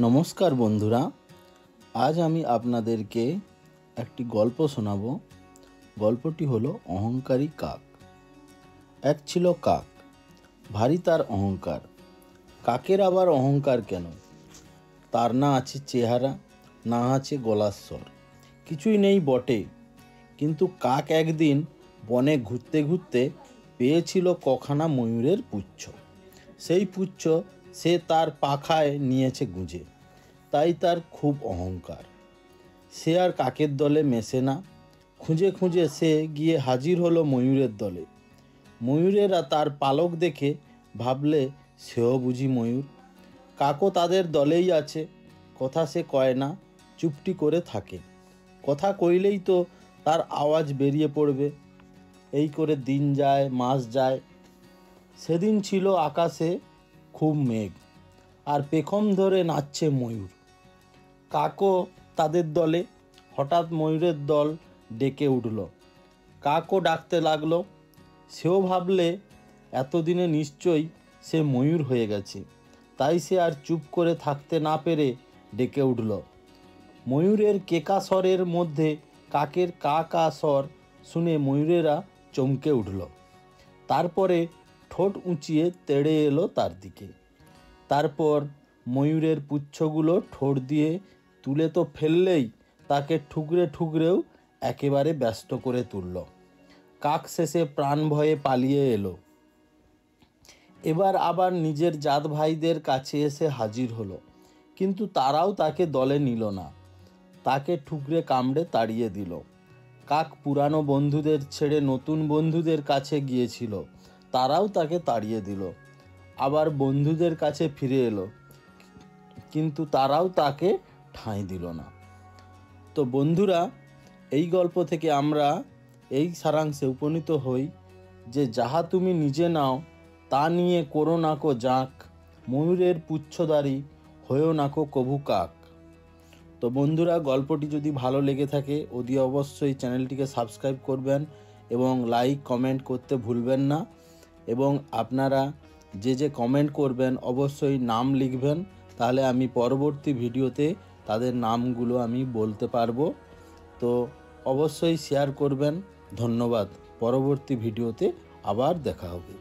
নমস্কার বন্ধুরা, আজ আমি আপনাদেরকে একটি গল্প শোনাবো। গল্পটি হলো অহংকারী কাক। এক ছিল কাক, ভারী তার অহংকার। কাকের আবার অহংকার কেন? তার না আছে চেহারা, না আছে গলার স্বর, কিছুই নেই বটে। কিন্তু কাক একদিন বনে ঘুরতে ঘুরতে পেয়েছিল কখানা ময়ূরের পুচ্ছ। সেই পুচ্ছ সে তার পাখায় নিয়েছে গুঁজে, তাই তার খুব অহংকার। সে আর কাকের দলে মেশে না। খুঁজে খুঁজে সে গিয়ে হাজির হলো ময়ূরের দলে। ময়ূরেরা তার পালক দেখে ভাবলে সেও বুঝি ময়ূর। কাকও তাদের দলেই আছে। কথা সে কয় না, চুপটি করে থাকে। কথা কইলেই তো তার আওয়াজ বেরিয়ে পড়বে। এই করে দিন যায়, মাস যায়। সেদিন ছিল আকাশে খুব মেঘ, আর পেখম ধরে নাচছে ময়ূর। কাকও তাদের দলে। হঠাৎ ময়ূরের দল ডেকে উঠল। কাকও ডাকতে লাগলো। সেও ভাবলে এতদিনে নিশ্চয়ই সে ময়ূর হয়ে গেছে, তাই সে আর চুপ করে থাকতে না পেরে ডেকে উঠল। ময়ূরের কেকা স্বরের মধ্যে কাকের কা কা স্বর শুনে ময়ূরেরা চমকে উঠল। তারপরে ঠোঁট উঁচিয়ে তেড়ে এলো তার দিকে। তারপর ময়ূরের পুচ্ছগুলো ঠোঁট দিয়ে তুলে তো ফেললেই তাকে ঠুকরে ঠুকরেও একেবারে ব্যস্ত করে তুলল। কাক শেষে প্রাণ ভয়ে পালিয়ে এলো। এবার আবার নিজের জাত ভাইদের কাছে এসে হাজির হলো, কিন্তু তারাও তাকে দলে নিল না। তাকে ঠুকরে কামড়ে তাড়িয়ে দিল। কাক পুরানো বন্ধুদের ছেড়ে নতুন বন্ধুদের কাছে গিয়েছিল, তারাও তাকে তাড়িয়ে দিল। আবার বন্ধুদের কাছে ফিরে এলো, কিন্তু তারাও তাকে ঠাঁই দিল না। তো বন্ধুরা, এই গল্প থেকে আমরা এই সারাংশে উপনীত হই যে যাহা তুমি নিজে নাও তা নিয়ে করো নাকো জাঁক, ময়ূরের পুচ্ছদারি হয়েও নাকো কভু কাক। তো বন্ধুরা, গল্পটি যদি ভালো লেগে থাকে অতি অবশ্যই চ্যানেলটিকে সাবস্ক্রাইব করবেন এবং লাইক কমেন্ট করতে ভুলবেন না। এবং আপনারা যে কমেন্ট করবেন অবশ্যই নাম লিখবেন, তাহলে আমি পরবর্তী ভিডিওতে তাদের নামগুলো আমি বলতে পারবো। তো অবশ্যই শেয়ার করবেন। ধন্যবাদ। পরবর্তী ভিডিওতে আবার দেখা হবে।